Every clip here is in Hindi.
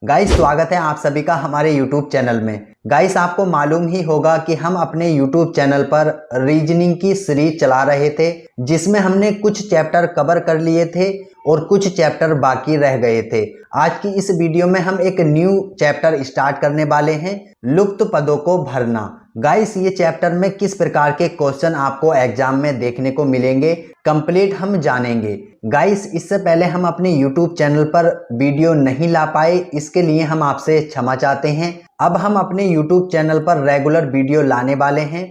गाइस स्वागत है आप सभी का हमारे YouTube चैनल में। गाइस आपको मालूम ही होगा कि हम अपने YouTube चैनल पर रीजनिंग की सीरीज चला रहे थे, जिसमें हमने कुछ चैप्टर कवर कर लिए थे और कुछ चैप्टर बाकी रह गए थे। आज की इस वीडियो में हम एक न्यू चैप्टर स्टार्ट करने वाले हैं, लुप्त पदों को भरना। गाइस ये चैप्टर में किस प्रकार के क्वेश्चन आपको एग्जाम में देखने को मिलेंगे कंप्लीट हम जानेंगे। गाइस इससे पहले हम अपने YouTube चैनल पर वीडियो नहीं ला पाए, इसके लिए हम आपसे क्षमा चाहते हैं। अब हम अपने YouTube चैनल पर रेगुलर वीडियो लाने वाले हैं।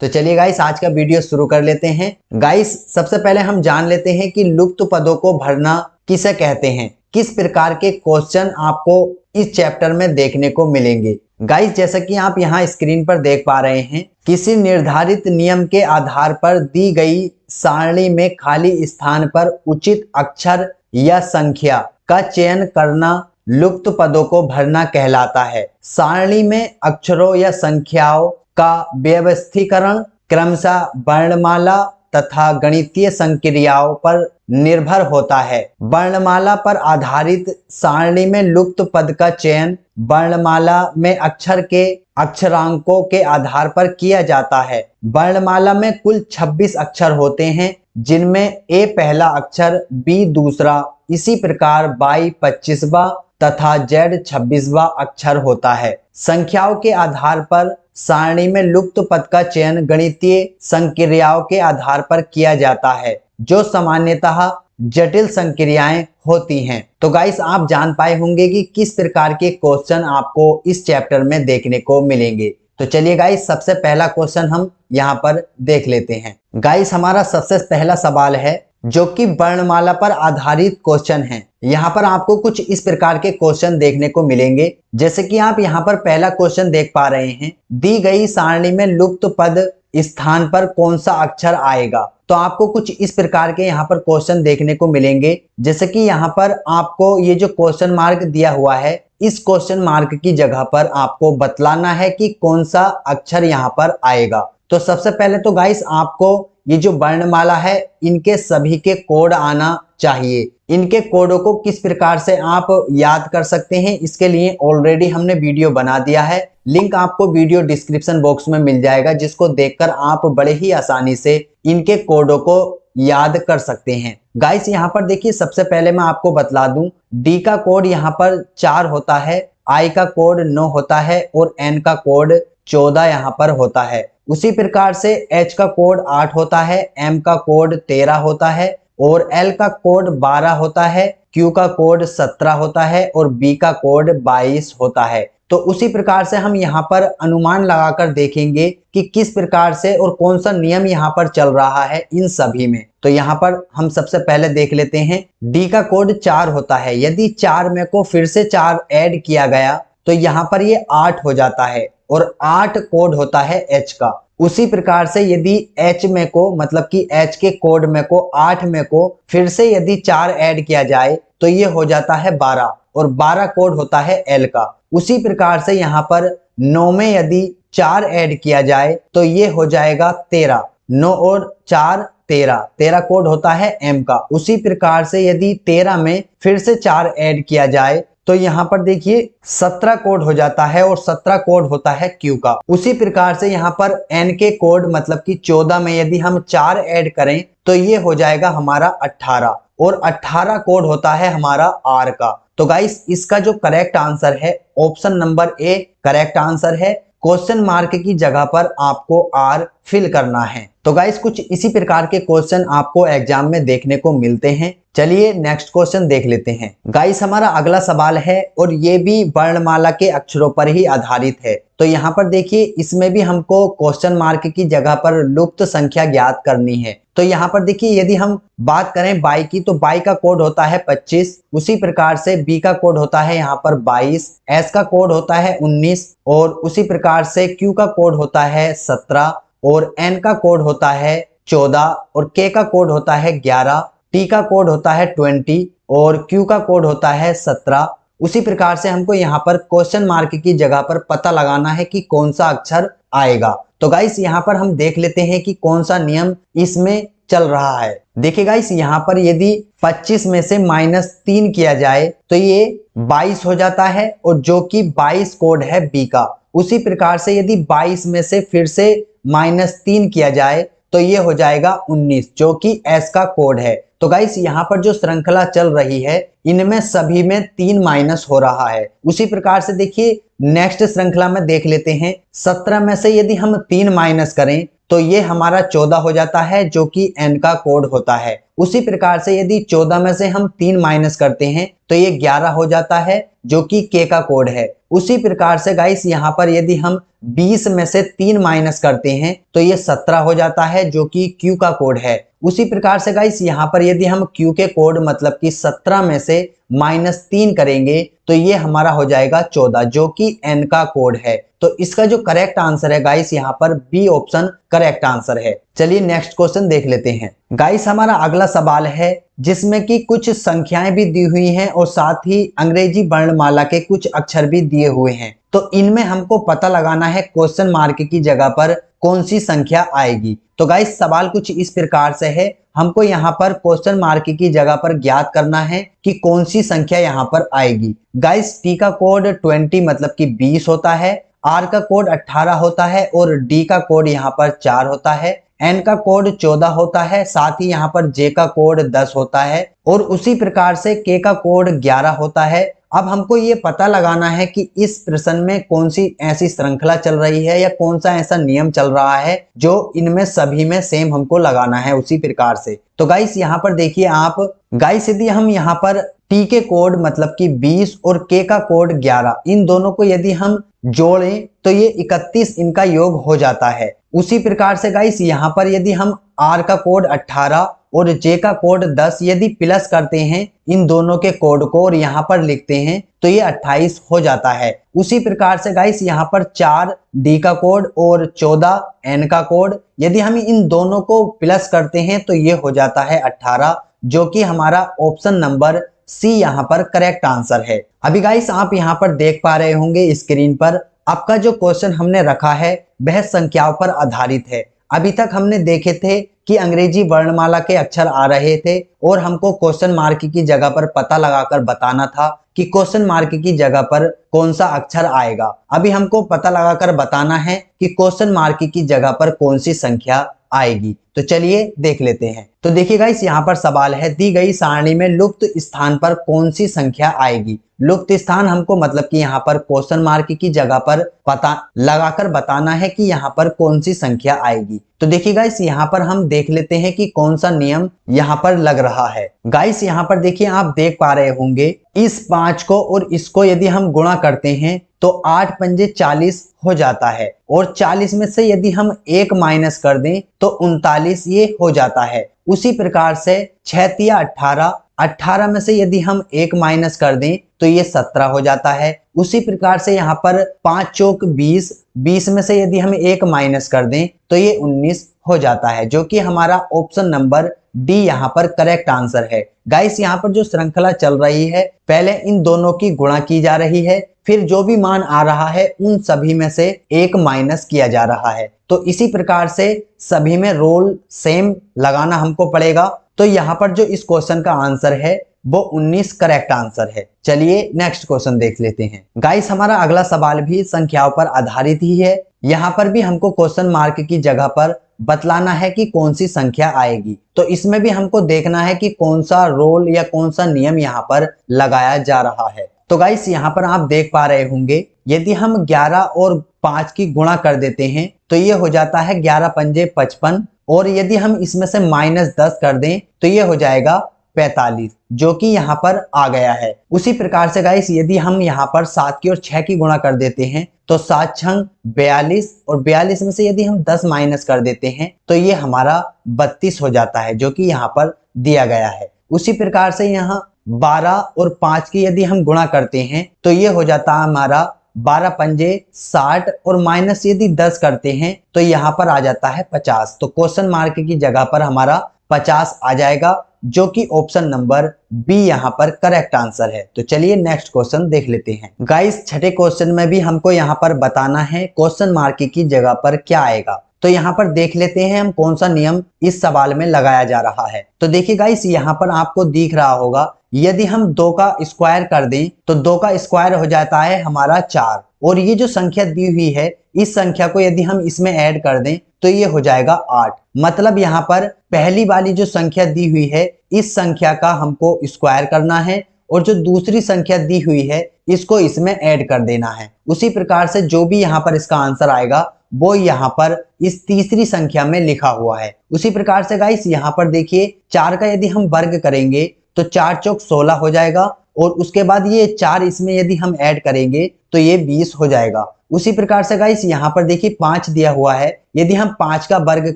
तो चलिए गाइस आज का वीडियो शुरू कर लेते हैं। गाइस सबसे पहले हम जान लेते हैं कि लुप्त पदों को भरना किसे कहते हैं, किस प्रकार के क्वेश्चन आपको इस चैप्टर में देखने को मिलेंगे। गाइस जैसा कि आप यहाँ स्क्रीन पर देख पा रहे हैं, किसी निर्धारित नियम के आधार पर दी गई सारणी में खाली स्थान पर उचित अक्षर या संख्या का चयन करना लुप्त पदों को भरना कहलाता है। सारणी में अक्षरों या संख्याओं का व्यवस्थीकरण क्रमशः वर्णमाला तथा गणितीय संक्रियाओं पर निर्भर होता है। वर्णमाला पर आधारित सारणी में लुप्त पद का चयन वर्णमाला में अक्षर के अक्षरांकों के आधार पर किया जाता है। वर्णमाला में कुल 26 अक्षर होते हैं, जिनमें ए पहला अक्षर, बी दूसरा, इसी प्रकार वाई 25वां तथा जेड 26वां अक्षर होता है। संख्याओं के आधार पर सारणी में लुप्त पद का चयन गणितीय संक्रियाओं के आधार पर किया जाता है, जो सामान्यतः जटिल संक्रियाएं होती हैं। तो गाइस आप जान पाए होंगे कि किस प्रकार के क्वेश्चन आपको इस चैप्टर में देखने को मिलेंगे। तो चलिए गाइस सबसे पहला क्वेश्चन हम यहाँ पर देख लेते हैं। गाइस हमारा सबसे पहला सवाल है जो कि वर्णमाला पर आधारित क्वेश्चन है। यहाँ पर आपको कुछ इस प्रकार के क्वेश्चन देखने को मिलेंगे, जैसे कि आप यहाँ पर पहला क्वेश्चन देख पा रहे हैं, दी गई सारणी में लुप्त पद स्थान पर कौन सा अक्षर आएगा। तो आपको कुछ इस प्रकार के यहाँ पर क्वेश्चन देखने को मिलेंगे, जैसे कि यहाँ पर आपको ये जो क्वेश्चन मार्क दिया हुआ है, इस क्वेश्चन मार्क की जगह पर आपको बतलाना है कि कौन सा अक्षर यहाँ पर आएगा। तो सबसे पहले तो गाइस आपको ये जो वर्णमाला है इनके सभी के कोड आना चाहिए। इनके कोडों को किस प्रकार से आप याद कर सकते हैं, इसके लिए ऑलरेडी हमने वीडियो बना दिया है। लिंक आपको वीडियो डिस्क्रिप्शन बॉक्स में मिल जाएगा, जिसको देखकर आप बड़े ही आसानी से इनके कोडों को याद कर सकते हैं। गाइस यहाँ पर देखिए, सबसे पहले मैं आपको बतला दूं, डी का कोड यहाँ पर 4 होता है, आई का कोड 9 होता है और एन का कोड 14 यहाँ पर होता है। उसी प्रकार से एच का कोड 8 होता है, एम का कोड 13 होता है और एल का कोड 12 होता है, क्यू का कोड 17 होता है और बी का कोड 22 होता है। तो उसी प्रकार से हम यहाँ पर अनुमान लगाकर देखेंगे कि किस प्रकार से और कौन सा नियम यहाँ पर चल रहा है इन सभी में। तो यहाँ पर हम सबसे पहले देख लेते हैं, डी का कोड 4 होता है। यदि 4 में को फिर से 4 ऐड किया गया तो यहाँ पर ये 8 हो जाता है और 8 कोड होता है एच का। उसी प्रकार से यदि एच में को मतलब कि एच के कोड में को 8 में को फिर से यदि 4 ऐड किया जाए तो ये हो जाता है 12 और 12 कोड होता है एल का। उसी प्रकार से यहाँ पर 9 में यदि 4 ऐड किया जाए तो ये हो जाएगा 13, 9 और 4 13 कोड होता है एम का। उसी प्रकार से यदि 13 में फिर से 4 ऐड किया जाए तो यहाँ पर देखिए 17 कोड हो जाता है और 17 कोड होता है क्यू का। उसी प्रकार से यहाँ पर एन के कोड मतलब कि 14 में यदि हम 4 ऐड करें तो ये हो जाएगा हमारा 18 और 18 कोड होता है हमारा आर का। तो गाइस इसका जो करेक्ट आंसर है option number A correct answer है। क्वेश्चन मार्क की जगह पर आपको आर फिल करना है। तो गाइस कुछ इसी प्रकार के क्वेश्चन आपको एग्जाम में देखने को मिलते हैं। चलिए नेक्स्ट क्वेश्चन देख लेते हैं। गाइस हमारा अगला सवाल है और ये भी वर्णमाला के अक्षरों पर ही आधारित है। तो यहाँ पर देखिए, इसमें भी हमको क्वेश्चन मार्क की जगह पर लुप्त संख्या ज्ञात करनी है। तो यहाँ पर देखिए, यदि हम बात करें बाई की तो बाई का कोड होता है 25। उसी प्रकार से बी का कोड होता है यहाँ पर 22, एस का कोड होता है 19 और उसी प्रकार से क्यू का कोड होता है 17 और एन का कोड होता है 14 और के का कोड होता है 11, टी का कोड होता है 20 और क्यू का कोड होता है 17। उसी प्रकार से हमको यहाँ पर क्वेश्चन मार्क की जगह पर पता लगाना है कि कौन सा अक्षर आएगा। तो गाइस यहाँ पर हम देख लेते हैं कि कौन सा नियम इसमें चल रहा है। देखिए गाइस यहाँ पर यदि 25 में से -3 किया जाए तो ये 22 हो जाता है, और जो कि 22 कोड है बी का। उसी प्रकार से यदि 22 में से फिर से -3 किया जाए तो ये हो जाएगा 19, जो कि एस का कोड है। तो गाइस यहाँ पर जो श्रृंखला चल रही है इनमें सभी में 3 माइनस हो रहा है। उसी प्रकार से देखिए नेक्स्ट श्रृंखला में देख लेते हैं। 17 में से यदि हम 3 माइनस करें तो ये हमारा 14 हो जाता है, जो कि एन का कोड होता है। उसी प्रकार से यदि 14 में से हम 3 माइनस करते हैं तो ये 11 हो जाता है, जो कि के का कोड है। उसी प्रकार से गाइस यहाँ पर यदि हम 20 में से 3 माइनस करते हैं तो ये 17 हो जाता है, जो कि क्यू का कोड है। उसी प्रकार से गाइस यहाँ पर यदि हम क्यू के कोड मतलब कि 17 में से -3 करेंगे तो ये हमारा हो जाएगा 14, जो कि एन का कोड है। तो इसका जो करेक्ट आंसर है गाइस यहाँ पर बी ऑप्शन करेक्ट आंसर है। चलिए नेक्स्ट क्वेश्चन देख लेते हैं। गाइस हमारा अगला सवाल है जिसमें कि कुछ संख्याएं भी दी हुई हैं और साथ ही अंग्रेजी वर्णमाला के कुछ अक्षर भी दिए हुए हैं। तो इनमें हमको पता लगाना है क्वेश्चन मार्क की जगह पर कौन सी संख्या आएगी। तो गाइस सवाल कुछ इस प्रकार से है, हमको यहाँ पर क्वेश्चन मार्क की जगह पर ज्ञात करना है कि कौन सी संख्या यहाँ पर आएगी। गाइस टी का कोड 20 मतलब कि 20 होता है, आर का कोड 18 होता है और डी का कोड यहाँ पर 4 होता है, एन का कोड 14 होता है, साथ ही यहाँ पर जे का कोड 10 होता है और उसी प्रकार से के का कोड 11 होता है। अब हमको ये पता लगाना है कि इस प्रश्न में कौन सी ऐसी श्रृंखला चल रही है या कौन सा ऐसा नियम चल रहा है जो इनमें सभी में सेम हमको लगाना है उसी प्रकार से। तो गाइस यहाँ पर देखिए आप, गाइस यदि हम यहाँ पर टी के कोड मतलब कि 20 और के का कोड 11 इन दोनों को यदि हम जोड़ें तो ये 31 इनका योग हो जाता है। उसी प्रकार से गाइस यहाँ पर यदि हम आर का कोड 18 और जे का कोड 10 यदि प्लस करते हैं इन दोनों के कोड को और यहाँ पर लिखते हैं तो ये 28 हो जाता है। उसी प्रकार से गाइस यहाँ पर 4 डी का कोड और 14 एन का कोड यदि हम इन दोनों को प्लस करते हैं तो ये हो जाता है 18, जो कि हमारा ऑप्शन नंबर सी यहाँ पर करेक्ट आंसर है। अभी गाइस आप यहाँ पर देख पा रहे होंगे स्क्रीन पर आपका जो क्वेश्चन हमने रखा है वह संख्याओं पर आधारित है। अभी तक हमने देखे थे कि अंग्रेजी वर्णमाला के अक्षर आ रहे थे और हमको क्वेश्चन मार्क की जगह पर पता लगाकर बताना था कि क्वेश्चन मार्क की जगह पर कौन सा अक्षर आएगा। अभी हमको पता लगाकर बताना है कि क्वेश्चन मार्क की जगह पर कौन सी संख्या आएगी। तो चलिए देख लेते हैं। तो देखिए गाइस यहाँ पर सवाल है, दी गई सारणी में लुप्त स्थान पर कौन सी संख्या आएगी। लुप्त स्थान हमको मतलब कि यहाँ पर क्वेश्चन मार्क की जगह पर पता लगाकर बताना है कि यहाँ पर कौन सी संख्या आएगी। तो देखिए गाइस यहाँ पर हम देख लेते हैं कि कौन सा नियम यहाँ पर लग रहा है। गाइस यहाँ पर देखिए आप देख पा रहे होंगे इस 5 को और इसको यदि हम गुणा करते हैं तो 8 पंजे 40 हो जाता है और 40 में से यदि हम 1 माइनस कर दें तो 39 ये हो जाता है। उसी प्रकार से 6 तिया 18, 18 में से यदि हम 1 माइनस कर दें तो ये 17 हो जाता है। उसी प्रकार से यहाँ पर 5 चौक 20, 20 में से यदि हम 1 माइनस कर दें तो ये 19 हो जाता है, जो कि हमारा ऑप्शन नंबर डी यहाँ पर करेक्ट आंसर है। गाइस यहाँ पर जो श्रृंखला चल रही है पहले इन दोनों की गुणा की जा रही है, फिर जो भी मान आ रहा है उन सभी में से 1 माइनस किया जा रहा है। तो इसी प्रकार से सभी में रोल सेम लगाना हमको पड़ेगा। तो यहाँ पर जो इस क्वेश्चन का आंसर है वो 19 करेक्ट आंसर है। चलिए नेक्स्ट क्वेश्चन देख लेते हैं। गाइस हमारा अगला सवाल भी संख्याओं पर आधारित ही है। यहाँ पर भी हमको क्वेश्चन मार्क की जगह पर बतलाना है कि कौन सी संख्या आएगी। तो इसमें भी हमको देखना है कि कौन सा रोल या कौन सा नियम यहाँ पर लगाया जा रहा है। तो गाइस यहाँ पर आप देख पा रहे होंगे यदि हम 11 और 5 की गुणा कर देते हैं तो ये हो जाता है 11 पंजे 55 और यदि हम इसमें से -10 कर दें तो ये हो जाएगा 45, जो कि यहाँ पर आ गया है। उसी प्रकार से गाइस यदि हम यहाँ पर 7 की और 6 की गुणा कर देते हैं तो 7 छंग 42 और 42 में से यदि हम 10 माइनस कर देते हैं तो ये हमारा 32 हो जाता है, जो कि यहाँ पर दिया गया है। उसी प्रकार से यहाँ 12 और 5 की यदि हम गुणा करते हैं तो ये हो जाता है हमारा 12 पंजे 60 और माइनस यदि 10 करते हैं तो यहाँ पर आ जाता है 50। तो क्वेश्चन मार्क की जगह पर हमारा 50 आ जाएगा, जो कि ऑप्शन नंबर बी यहाँ पर करेक्ट आंसर है। तो चलिए नेक्स्ट क्वेश्चन देख लेते हैं। गाइस छठे क्वेश्चन में भी हमको यहाँ पर बताना है क्वेश्चन मार्क की जगह पर क्या आएगा। तो यहाँ पर देख लेते हैं हम कौन सा नियम इस सवाल में लगाया जा रहा है। तो देखिए गाइस, यहाँ पर आपको दिख रहा होगा, यदि हम 2 का स्क्वायर कर दें तो 2 का स्क्वायर हो जाता है हमारा 4, और ये जो संख्या दी हुई है इस संख्या को यदि हम इसमें ऐड कर दें तो ये हो जाएगा 8। मतलब यहाँ पर पहली वाली जो संख्या दी हुई है इस संख्या का हमको स्क्वायर करना है, और जो दूसरी संख्या दी हुई है इसको इसमें ऐड कर देना है। उसी प्रकार से जो भी यहाँ पर इसका आंसर आएगा वो यहाँ पर इस तीसरी संख्या में लिखा हुआ है। उसी प्रकार से गाइस यहाँ पर देखिए 4 का यदि हम वर्ग करेंगे तो 4 चौक 16 हो जाएगा, और उसके बाद ये 4 इसमें यदि हम ऐड करेंगे तो ये 20 हो जाएगा। उसी प्रकार से गाइस यहाँ पर देखिए 5 दिया हुआ है, यदि हम 5 का वर्ग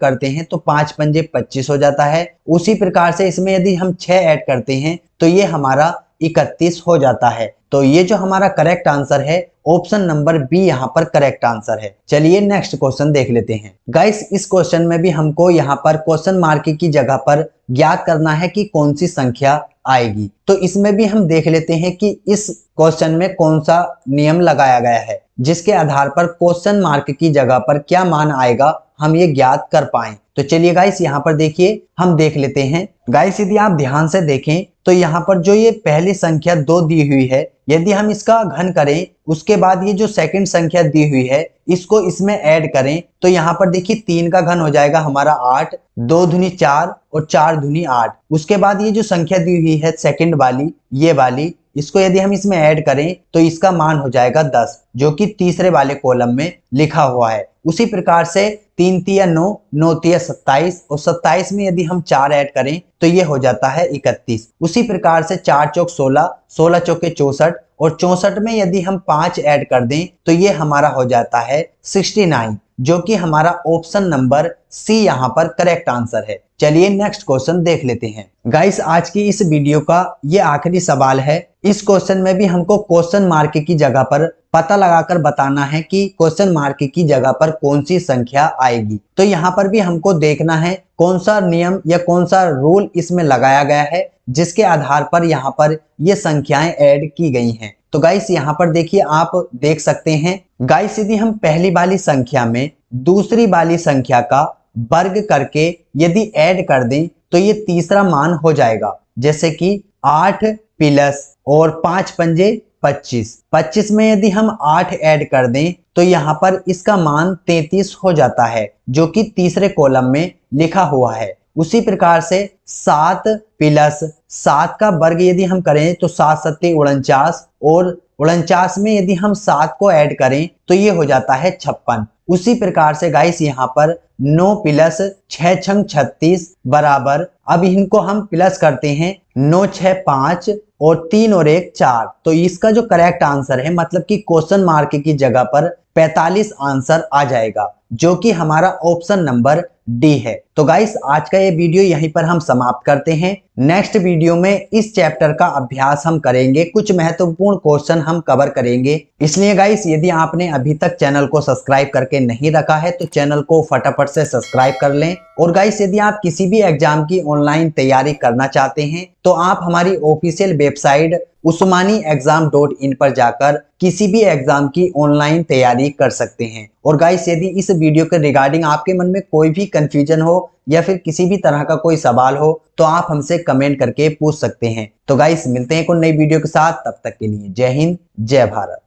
करते हैं तो 5 पंजे 25 हो जाता है। उसी प्रकार से इसमें यदि हम 6 ऐड करते हैं तो ये हमारा 31 हो जाता है। तो ये जो हमारा करेक्ट आंसर है ऑप्शन नंबर बी यहाँ पर करेक्ट आंसर है। चलिए नेक्स्ट क्वेश्चन देख लेते हैं। गाइस इस क्वेश्चन में भी हमको यहाँ पर क्वेश्चन मार्क की जगह पर ज्ञात करना है कि कौन सी संख्या आएगी। तो इसमें भी हम देख लेते हैं कि इस क्वेश्चन में कौन सा नियम लगाया गया है जिसके आधार पर क्वेश्चन मार्क की जगह पर क्या मान आएगा हम ये ज्ञात कर पाए। तो चलिए गाइस यहाँ पर देखिए हम देख लेते हैं। गाइस यदि आप ध्यान से देखें तो यहाँ पर जो ये पहली संख्या 2 दी हुई है, यदि हम इसका घन करें उसके बाद ये जो सेकंड संख्या दी हुई है इसको इसमें ऐड करें तो यहाँ पर देखिए 3 का घन हो जाएगा हमारा 8, 2 दूनी 4 और 4 दूनी 8। उसके बाद ये जो संख्या दी हुई है सेकंड वाली, ये वाली, इसको यदि हम इसमें ऐड करें तो इसका मान हो जाएगा 10, जो कि तीसरे वाले कॉलम में लिखा हुआ है। उसी प्रकार से 3 तिया 9, 9 तिया 27, और 27 में यदि हम 4 ऐड करें तो ये हो जाता है 31। उसी प्रकार से 4 चौक 16, 16 चौके 64, और 64 में यदि हम 5 ऐड कर दें तो ये हमारा हो जाता है 69, जो कि हमारा ऑप्शन नंबर सी यहाँ पर करेक्ट आंसर है। चलिए नेक्स्ट क्वेश्चन देख लेते हैं। गाइस आज की इस वीडियो का ये आखिरी सवाल है। इस क्वेश्चन में भी हमको क्वेश्चन मार्क की जगह पर पता लगाकर बताना है कि क्वेश्चन मार्क की जगह पर कौन सी संख्या आएगी। तो यहाँ पर भी हमको देखना है कौन सा नियम या कौन सा रूल इसमें लगाया गया है जिसके आधार पर यहाँ पर ये संख्याएं ऐड की गई हैं। तो गाइस यहाँ पर देखिए आप देख सकते हैं। गाइस यदि हम पहली वाली संख्या में दूसरी वाली संख्या का वर्ग करके यदि ऐड कर दें तो ये तीसरा मान हो जाएगा, जैसे कि 8 प्लस और 5 पंजे 25। 25 में यदि हम 8 ऐड कर दें तो यहाँ पर इसका मान 33 हो जाता है, जो कि तीसरे कॉलम में लिखा हुआ है। उसी प्रकार से 7 प्लस 7 का वर्ग यदि हम करें तो 7 सत्ते 49, और 49 में यदि हम 7 को ऐड करें तो ये हो जाता है 56। उसी प्रकार से गाइस यहाँ पर 9 प्लस 6 छंग 36 बराबर, अब इनको हम प्लस करते हैं, 9 6 5 और 3 और 1 4। तो इसका जो करेक्ट आंसर है मतलब कि क्वेश्चन मार्क की जगह पर 45 आंसर आ जाएगा, जो कि हमारा ऑप्शन नंबर डी है। तो गाइस आज का ये वीडियो यहीं पर हम समाप्त करते हैं। नेक्स्ट वीडियो में इस चैप्टर का अभ्यास हम करेंगे, कुछ महत्वपूर्ण क्वेश्चन हम कवर करेंगे। इसलिए गाइस यदि आपने अभी तक चैनल को सब्सक्राइब करके नहीं रखा है तो चैनल को फटाफट से सब्सक्राइब कर लें। और गाइस यदि आप किसी भी एग्जाम की ऑनलाइन तैयारी करना चाहते हैं तो आप हमारी ऑफिशियल वेबसाइट usmaniexam.in पर जाकर किसी भी एग्जाम की ऑनलाइन तैयारी कर सकते हैं। और गाइस यदि इस वीडियो के रिगार्डिंग आपके मन में कोई भी कंफ्यूजन हो या फिर किसी भी तरह का कोई सवाल हो तो आप हमसे कमेंट करके पूछ सकते हैं। तो गाइस मिलते हैं कोई नई वीडियो के साथ, तब तक के लिए जय हिंद जय भारत।